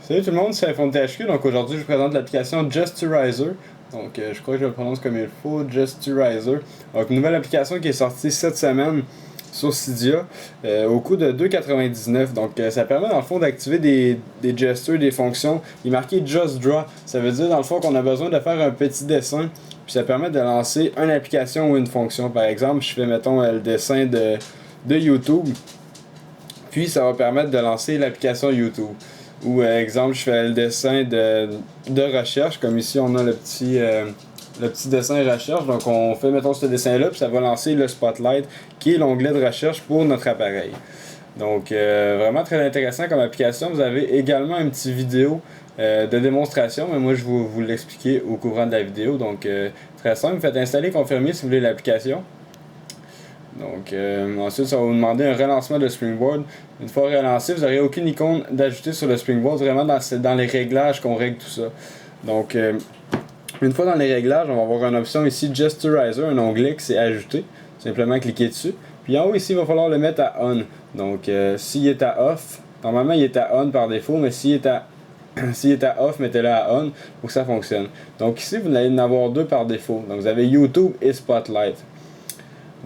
Salut tout le monde, c'est iPhone THQ. Donc aujourd'hui, je vous présente l'application Justurizer. Donc je crois que je le prononce comme il faut, Justurizer. Donc une nouvelle application qui est sortie cette semaine sur Cydia au coût de 2,99$. Donc ça permet dans le fond d'activer des gestures, des fonctions. Il est marqué Just Draw. Ça veut dire dans le fond qu'on a besoin de faire un petit dessin. Puis ça permet de lancer une application ou une fonction. Par exemple, je fais mettons le dessin de YouTube. Puis ça va permettre de lancer l'application YouTube. Ou exemple, je fais le dessin de recherche, comme ici on a le petit dessin recherche. Donc on fait mettons ce dessin-là, puis ça va lancer le Spotlight, qui est l'onglet de recherche pour notre appareil. Donc vraiment très intéressant comme application. Vous avez également une petite vidéo de démonstration, mais moi je vais vous l'expliquer au courant de la vidéo. Donc très simple, faites installer, confirmer si vous voulez l'application. Donc ensuite, ça va vous demander un relancement de Springboard. Une fois relancé, vous n'aurez aucune icône d'ajouter sur le Springboard. Vraiment dans les réglages qu'on règle tout ça. Donc une fois dans les réglages, on va avoir une option ici Justurizer, un onglet qui c'est ajouter. Simplement cliquer dessus. Puis en haut ici, il va falloir le mettre à on. Donc s'il est à off, normalement il est à on par défaut, mais s'il est à s'il est à off, mettez-le à on pour que ça fonctionne. Donc ici, vous allez en avoir deux par défaut. Donc vous avez YouTube et Spotlight.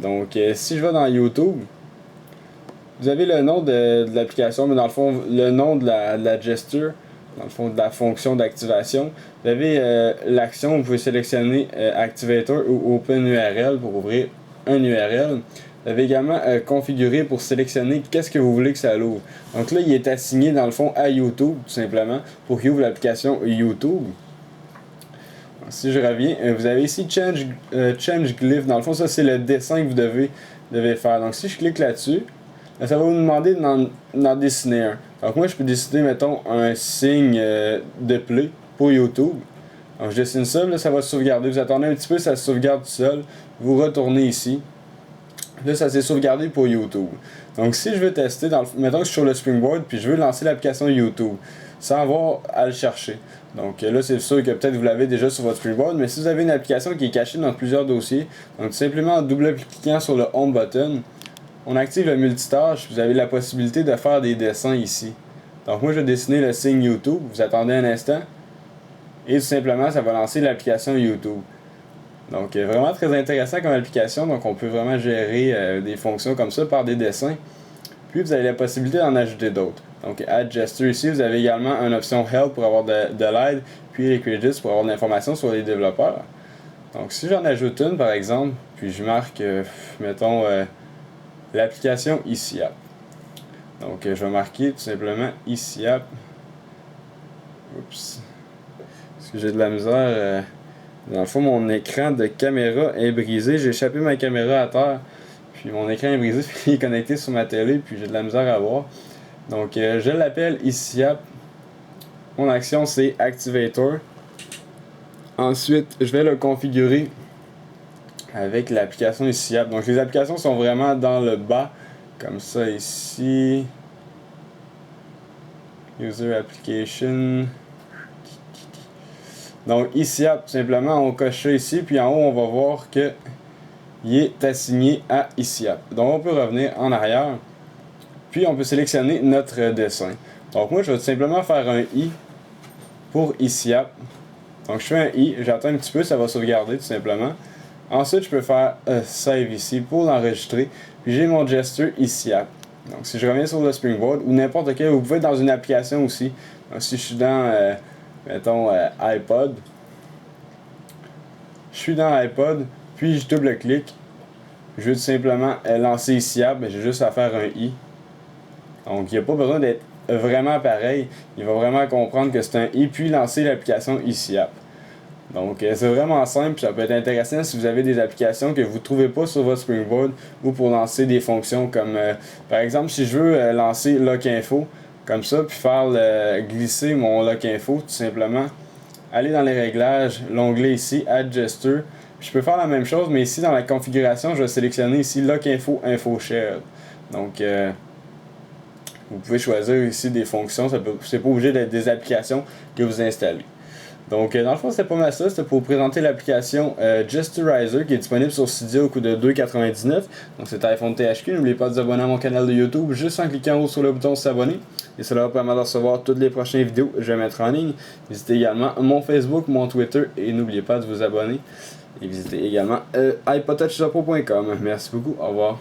Donc, si je vais dans YouTube, vous avez le nom de l'application, mais dans le fond, le nom de la gesture, dans le fond, de la fonction d'activation. Vous avez l'action, vous pouvez sélectionner Activator ou Open URL pour ouvrir un URL. Vous avez également configuré pour sélectionner qu'est-ce que vous voulez que ça l'ouvre. Donc là, il est assigné dans le fond à YouTube, tout simplement, pour qu'il ouvre l'application YouTube. Si je reviens, vous avez ici Change Glyph. Dans le fond, ça c'est le dessin que vous devez faire. Donc si je clique là-dessus, ça va vous demander d'en dessiner un. Donc moi je peux dessiner, mettons, un signe de play pour YouTube. Donc je dessine ça, là ça va sauvegarder. Vous attendez un petit peu, ça se sauvegarde tout seul. Vous retournez ici. Là ça s'est sauvegardé pour YouTube. Donc si je veux tester, mettons que je suis sur le Springboard puis je veux lancer l'application YouTube sans avoir à le chercher. Donc là, c'est sûr que peut-être vous l'avez déjà sur votre Springboard, mais si vous avez une application qui est cachée dans plusieurs dossiers, donc simplement en double-cliquant sur le Home button, on active le multitâche, vous avez la possibilité de faire des dessins ici. Donc moi, je vais dessiner le signe YouTube, vous attendez un instant, et tout simplement, ça va lancer l'application YouTube. Donc vraiment très intéressant comme application, donc on peut vraiment gérer des fonctions comme ça par des dessins. Puis vous avez la possibilité d'en ajouter d'autres. Donc Add Gesture ici, vous avez également une option Help pour avoir de l'aide, puis les Credits pour avoir de l'information sur les développeurs. Donc si j'en ajoute une par exemple, puis je marque, mettons, l'application Easy App. Donc je vais marquer tout simplement Easy App. Oups. Parce que j'ai de la misère. Dans le fond, mon écran de caméra est brisé. J'ai échappé ma caméra à terre. Puis mon écran est brisé, puis il est connecté sur ma télé, puis j'ai de la misère à voir. Donc je l'appelle Easy App. Mon action c'est Activator. Ensuite, je vais le configurer avec l'application Easy App. Donc les applications sont vraiment dans le bas, comme ça ici. User Application. Donc Easy App, tout simplement, on coche ça ici, puis en haut on va voir que il est assigné à Easy App. Donc on peut revenir en arrière. Puis on peut sélectionner notre dessin. Donc moi je vais tout simplement faire un I pour Easy App. Donc je fais un I, j'attends un petit peu, ça va sauvegarder tout simplement. Ensuite je peux faire Save ici pour l'enregistrer. Puis j'ai mon gesture Easy App. Donc si je reviens sur le Springboard ou n'importe quel, vous pouvez être dans une application aussi. Donc si je suis dans, mettons, iPod. Je suis dans iPod, puis je double-clique. Je veux tout simplement lancer Easy App, j'ai juste à faire un I. Donc, il n'y a pas besoin d'être vraiment pareil. Il va vraiment comprendre que c'est un I, puis lancer l'application Easy App. Donc, c'est vraiment simple. Ça peut être intéressant si vous avez des applications que vous ne trouvez pas sur votre Springboard ou pour lancer des fonctions comme, par exemple, si je veux lancer Lock Info, comme ça, puis faire glisser mon Lock Info, tout simplement. Aller dans les réglages, l'onglet ici, Add Gesture. Puis je peux faire la même chose, mais ici, dans la configuration, je vais sélectionner ici Lock Info, Info Shared. Donc, vous pouvez choisir ici des fonctions, c'est pas obligé d'être des applications que vous installez. Donc, dans le fond, c'était pas mal ça. C'était pour vous présenter l'application Gesterizer qui est disponible sur Cydia au coût de 2,99$. Donc, c'est iPhone THQ. N'oubliez pas de vous abonner à mon canal de YouTube juste en cliquant en haut sur le bouton s'abonner. Et cela va permettre de recevoir toutes les prochaines vidéos que je vais mettre en ligne. Visitez également mon Facebook, mon Twitter et n'oubliez pas de vous abonner. Et visitez également iPodTouchSupport.com. Merci beaucoup. Au revoir.